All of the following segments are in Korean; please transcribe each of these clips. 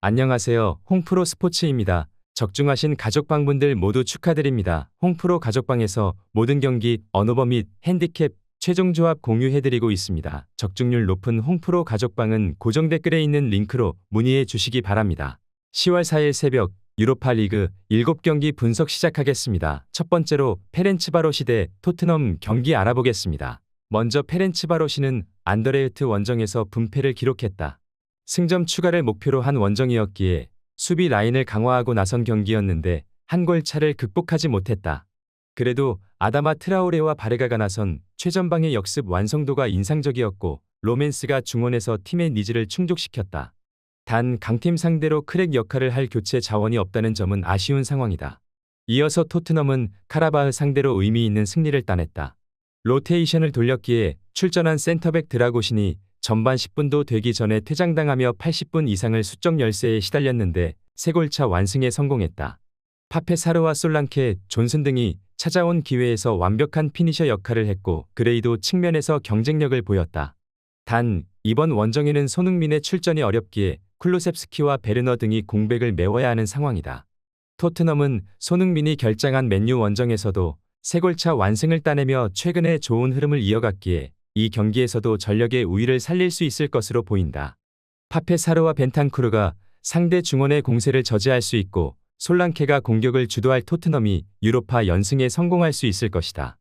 안녕하세요. 홍프로 스포츠입니다. 적중하신 가족방분들 모두 축하드립니다. 홍프로 가족방에서 모든 경기, 언오버 및 핸디캡, 최종 조합 공유해드리고 있습니다. 적중률 높은 홍프로 가족방은 고정 댓글에 있는 링크로 문의해 주시기 바랍니다. 10월 4일 새벽 유로파 리그 7경기 분석 시작하겠습니다. 첫 번째로 페렌츠바로시 대 토트넘 경기 알아보겠습니다. 먼저 페렌츠바로시는 안더레흐트 원정에서 분패를 기록했다. 승점 추가를 목표로 한 원정이었기에 수비 라인을 강화하고 나선 경기였는데 한 골 차를 극복하지 못했다. 그래도 아다마 트라오레와 바레가가 나선 최전방의 역습 완성도가 인상적이었고 로맨스가 중원에서 팀의 니즈를 충족시켰다. 단 강팀 상대로 크랙 역할을 할 교체 자원이 없다는 점은 아쉬운 상황이다. 이어서 토트넘은 카라바흐 상대로 의미 있는 승리를 따냈다. 로테이션을 돌렸기에 출전한 센터백 드라고신이 전반 10분도 되기 전에 퇴장당하며 80분 이상을 수적 열세에 시달렸는데 3골차 완승에 성공했다. 파페 사르와 솔랑케, 존슨 등이 찾아온 기회에서 완벽한 피니셔 역할을 했고 그레이도 측면에서 경쟁력을 보였다. 단 이번 원정에는 손흥민의 출전이 어렵기에 쿨루셉스키와 베르너 등이 공백을 메워야 하는 상황이다. 토트넘은 손흥민이 결장한 맨유 원정에서도 3골차 완승을 따내며 최근에 좋은 흐름을 이어갔기에 이 경기에서도 전력의 우위를 살릴 수 있을 것으로 보인다. 파페 사르와 벤탄쿠르가 상대 중원의 공세를 저지할 수 있고 솔랑케가 공격을 주도할 토트넘이 유로파 연승에 성공할 수 있을 것이다.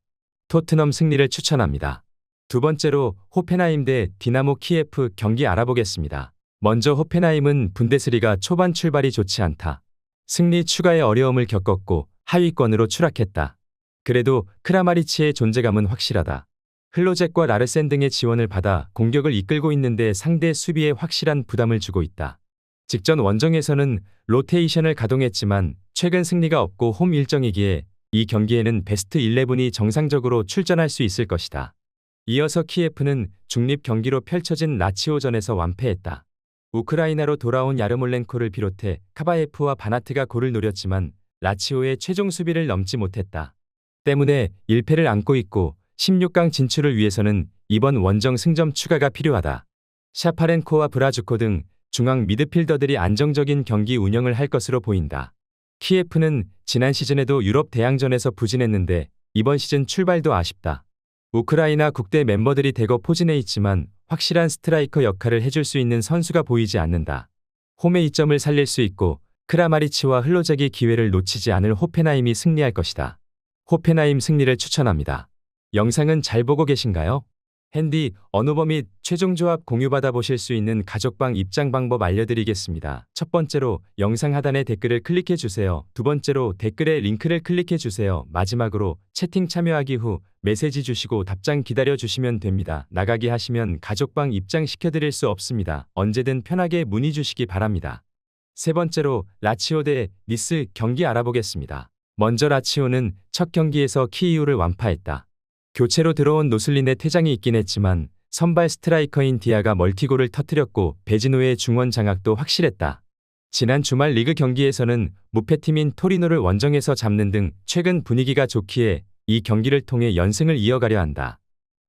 토트넘 승리를 추천합니다. 두 번째로 호펜하임 대 디나모 키예프 경기 알아보겠습니다. 먼저 호펜하임은 분데스리가 초반 출발이 좋지 않다. 승리 추가의 어려움을 겪었고 하위권으로 추락했다. 그래도 크라마리치의 존재감은 확실하다. 흘로잭과 라르센 등의 지원을 받아 공격을 이끌고 있는데 상대 수비에 확실한 부담을 주고 있다. 직전 원정에서는 로테이션을 가동했지만 최근 승리가 없고 홈 일정이기에 이 경기에는 베스트 11이 정상적으로 출전할 수 있을 것이다. 이어서 키예프는 중립 경기로 펼쳐진 라치오전에서 완패했다. 우크라이나로 돌아온 야르몰렌코를 비롯해 카바예프와 바나트가 골을 노렸지만 라치오의 최종 수비를 넘지 못했다. 때문에 1패를 안고 있고 16강 진출을 위해서는 이번 원정 승점 추가가 필요하다. 샤파렌코와 브라주코 등 중앙 미드필더들이 안정적인 경기 운영을 할 것으로 보인다. 키예프는 지난 시즌에도 유럽 대항전에서 부진했는데 이번 시즌 출발도 아쉽다. 우크라이나 국대 멤버들이 대거 포진해 있지만 확실한 스트라이커 역할을 해줄 수 있는 선수가 보이지 않는다. 홈의 이점을 살릴 수 있고 크라마리치와 흘로잭이 기회를 놓치지 않을 호펜하임이 승리할 것이다. 호펜하임 승리를 추천합니다. 영상은 잘 보고 계신가요? 핸디, 언오버 및 최종 조합 공유받아 보실 수 있는 가족방 입장 방법 알려드리겠습니다. 첫 번째로 영상 하단에 댓글을 클릭해 주세요. 두 번째로 댓글에 링크를 클릭해 주세요. 마지막으로 채팅 참여하기 후 메시지 주시고 답장 기다려 주시면 됩니다. 나가기 하시면 가족방 입장 시켜드릴 수 없습니다. 언제든 편하게 문의 주시기 바랍니다. 세 번째로 라치오 대 니스 경기 알아보겠습니다. 먼저 라치오는 첫 경기에서 키이우를 완파했다. 교체로 들어온 노슬린의 퇴장이 있긴 했지만 선발 스트라이커인 디아가 멀티골을 터뜨렸고 베지노의 중원 장악도 확실했다. 지난 주말 리그 경기에서는 무패팀인 토리노를 원정에서 잡는 등 최근 분위기가 좋기에 이 경기를 통해 연승을 이어가려 한다.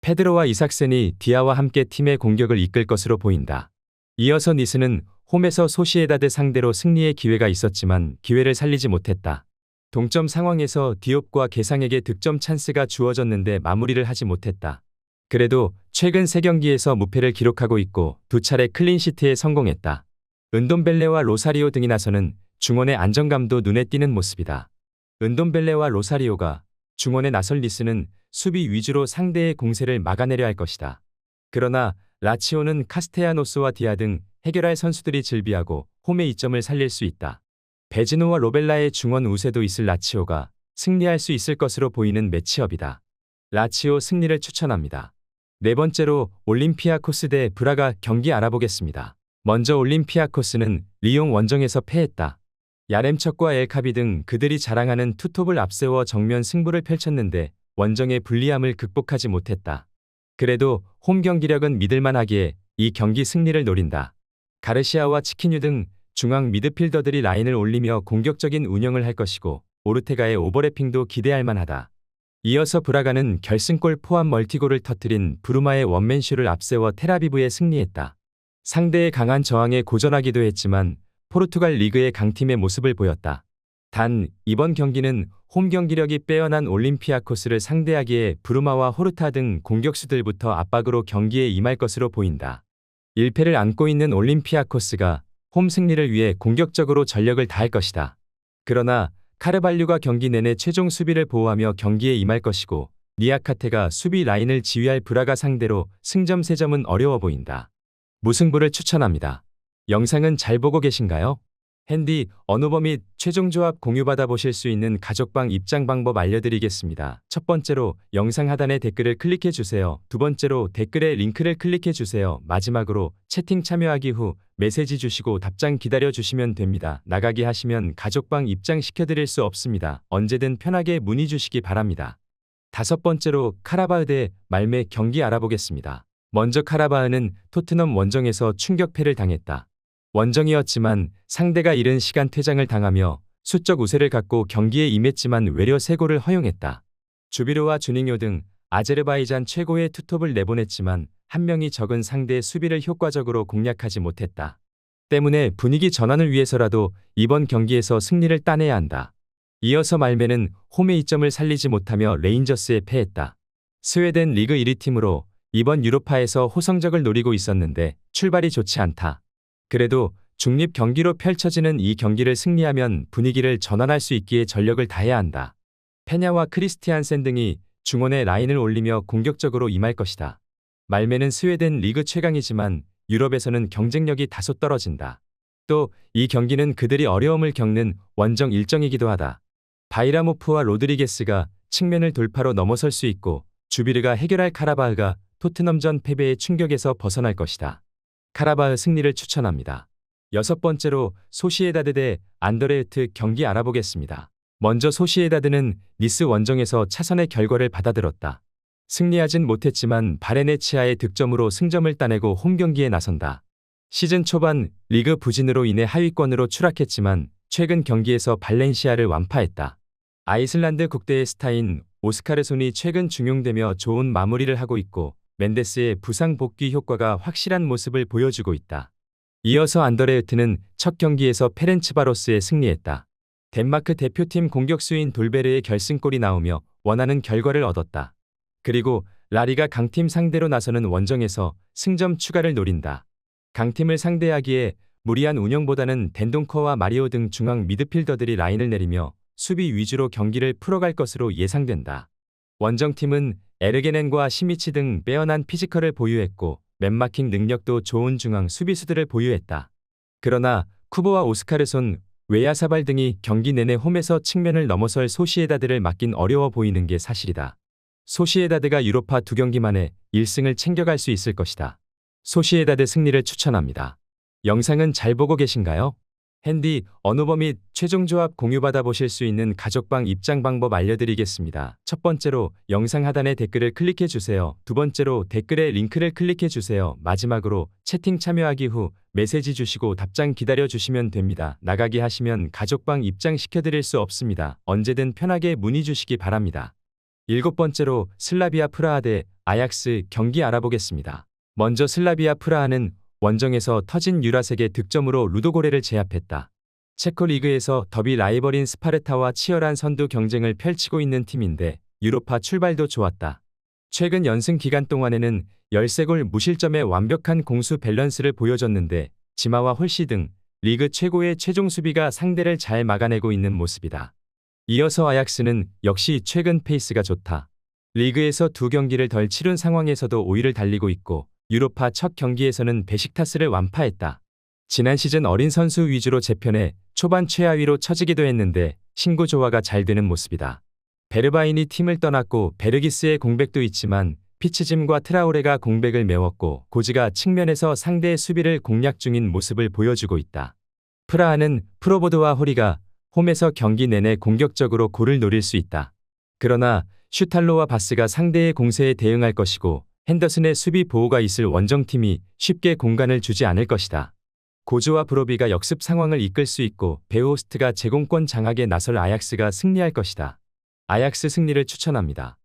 페드로와 이삭센이 디아와 함께 팀의 공격을 이끌 것으로 보인다. 이어서 니스는 홈에서 소시에다드 상대로 승리의 기회가 있었지만 기회를 살리지 못했다. 동점 상황에서 디옵과 게상에게 득점 찬스가 주어졌는데 마무리를 하지 못했다. 그래도 최근 3경기에서 무패를 기록하고 있고 2차례 클린시트에 성공했다. 은돔벨레와 로사리오 등이 나서는 중원의 안정감도 눈에 띄는 모습이다. 은돔벨레와 로사리오가 중원에 나설 니스는 수비 위주로 상대의 공세를 막아내려 할 것이다. 그러나 라치오는 카스테야노스와 디아 등 해결할 선수들이 즐비하고 홈의 이점을 살릴 수 있다. 베지노와 로벨라의 중원 우세도 있을 라치오가 승리할 수 있을 것으로 보이는 매치업이다. 라치오 승리를 추천합니다. 네 번째로 올림피아코스 대 브라가 경기 알아보겠습니다. 먼저 올림피아코스는 리옹 원정에서 패했다. 야렘척과 엘카비 등 그들이 자랑하는 투톱을 앞세워 정면 승부를 펼쳤는데 원정의 불리함을 극복하지 못했다. 그래도 홈 경기력은 믿을만하기에 이 경기 승리를 노린다. 가르시아와 치키뉴 등 중앙 미드필더들이 라인을 올리며 공격적인 운영을 할 것이고 오르테가의 오버래핑도 기대할 만하다. 이어서 브라가는 결승골 포함 멀티골을 터뜨린 브루마의 원맨쇼를 앞세워 텔아비브에 승리했다. 상대의 강한 저항에 고전하기도 했지만 포르투갈 리그의 강팀의 모습을 보였다. 단 이번 경기는 홈 경기력이 빼어난 올림피아코스를 상대하기에 브루마와 호르타 등 공격수들부터 압박으로 경기에 임할 것으로 보인다. 1패를 안고 있는 올림피아코스가 홈 승리를 위해 공격적으로 전력을 다할 것이다. 그러나 카르발류가 경기 내내 최종 수비를 보호하며 경기에 임할 것이고 니아카테가 수비 라인을 지휘할 브라가 상대로 승점 3점은 어려워 보인다. 무승부를 추천합니다. 영상은 잘 보고 계신가요? 핸디, 언어버 및 최종 조합 공유받아 보실 수 있는 가족방 입장 방법 알려드리겠습니다. 첫 번째로 영상 하단의 댓글을 클릭해 주세요. 두 번째로 댓글에 링크를 클릭해 주세요. 마지막으로 채팅 참여하기 후 메시지 주시고 답장 기다려 주시면 됩니다. 나가기 하시면 가족방 입장 시켜드릴 수 없습니다. 언제든 편하게 문의 주시기 바랍니다. 다섯 번째로 카라바흐 대 말메 경기 알아보겠습니다. 먼저 카라바흐는 토트넘 원정에서 충격패를 당했다. 원정이었지만 상대가 이른 시간 퇴장을 당하며 수적 우세를 갖고 경기에 임했지만 외려 3골을 허용했다. 주비로와 주닝요 등 아제르바이잔 최고의 투톱을 내보냈지만 한 명이 적은 상대의 수비를 효과적으로 공략하지 못했다. 때문에 분위기 전환을 위해서라도 이번 경기에서 승리를 따내야 한다. 이어서 말메는 홈의 이점을 살리지 못하며 레인저스에 패했다. 스웨덴 리그 1위 팀으로 이번 유로파에서 호성적을 노리고 있었는데 출발이 좋지 않다. 그래도 중립 경기로 펼쳐지는 이 경기를 승리하면 분위기를 전환할 수 있기에 전력을 다해야 한다. 페냐와 크리스티안센 등이 중원에 라인을 올리며 공격적으로 임할 것이다. 말메는 스웨덴 리그 최강이지만 유럽에서는 경쟁력이 다소 떨어진다. 또 이 경기는 그들이 어려움을 겪는 원정 일정이기도 하다. 바이라모프와 로드리게스가 측면을 돌파로 넘어설 수 있고 주비르가 해결할 카라바흐가 토트넘전 패배의 충격에서 벗어날 것이다. 카라바흐 승리를 추천합니다. 여섯 번째로 소시에다드 대 안더레르트 경기 알아보겠습니다. 먼저 소시에다드는 니스 원정에서 차선의 결과를 받아들었다. 승리하진 못했지만 바레네치아의 득점으로 승점을 따내고 홈 경기에 나선다. 시즌 초반 리그 부진으로 인해 하위권으로 추락했지만 최근 경기에서 발렌시아를 완파했다. 아이슬란드 국대의 스타인 오스카르손이 최근 중용되며 좋은 마무리를 하고 있고 멘데스의 부상 복귀 효과가 확실한 모습을 보여주고 있다. 이어서 안더레르트는 첫 경기에서 페렌츠바로스에 승리했다. 덴마크 대표팀 공격수인 돌베르의 결승골이 나오며 원하는 결과를 얻었다. 그리고 라리가 강팀 상대로 나서는 원정에서 승점 추가를 노린다. 강팀을 상대하기에 무리한 운영보다는 덴동커와 마리오 등 중앙 미드필더들이 라인을 내리며 수비 위주로 경기를 풀어갈 것으로 예상된다. 원정팀은 에르게넨과 시미치 등 빼어난 피지컬을 보유했고 맨마킹 능력도 좋은 중앙 수비수들을 보유했다. 그러나 쿠보와 오스카르손, 웨야사발 등이 경기 내내 홈에서 측면을 넘어설 소시에다드를 막긴 어려워 보이는 게 사실이다. 소시에다드가 유로파 2경기 만에 1승을 챙겨갈 수 있을 것이다. 소시에다드 승리를 추천합니다. 영상은 잘 보고 계신가요? 핸디, 언어버 및 최종 조합 공유받아 보실 수 있는 가족방 입장 방법 알려드리겠습니다. 첫 번째로 영상 하단의 댓글을 클릭해 주세요. 두 번째로 댓글에 링크를 클릭해 주세요. 마지막으로 채팅 참여하기 후 메시지 주시고 답장 기다려 주시면 됩니다. 나가기 하시면 가족방 입장 시켜드릴 수 없습니다. 언제든 편하게 문의 주시기 바랍니다. 일곱 번째로 슬라비아 프라하 대 아약스 경기 알아보겠습니다. 먼저 슬라비아 프라하는 원정에서 터진 유라색의 득점으로 루도고레를 제압했다. 체코 리그에서 더비 라이벌인 스파르타와 치열한 선두 경쟁을 펼치고 있는 팀인데 유로파 출발도 좋았다. 최근 연승 기간 동안에는 13골 무실점의 완벽한 공수 밸런스를 보여줬는데 지마와 홀시 등 리그 최고의 최종 수비가 상대를 잘 막아내고 있는 모습이다. 이어서 아약스는 역시 최근 페이스가 좋다. 리그에서 2경기를 덜 치른 상황에서도 5위를 달리고 있고 유로파 첫 경기에서는 베식타스를 완파했다. 지난 시즌 어린 선수 위주로 재편해 초반 최하위로 처지기도 했는데 신구 조화가 잘 되는 모습이다. 베르바인이 팀을 떠났고 베르기스의 공백도 있지만 피치짐과 트라오레가 공백을 메웠고 고지가 측면에서 상대의 수비를 공략 중인 모습을 보여주고 있다. 프라하는 프로보드와 호리가 홈에서 경기 내내 공격적으로 골을 노릴 수 있다. 그러나 슈탈로와 바스가 상대의 공세에 대응할 것이고 핸더슨의 수비 보호가 있을 원정팀이 쉽게 공간을 주지 않을 것이다. 고즈와 브로비가 역습 상황을 이끌 수 있고 베호스트가 제공권 장악에 나설 아약스가 승리할 것이다. 아약스 승리를 추천합니다.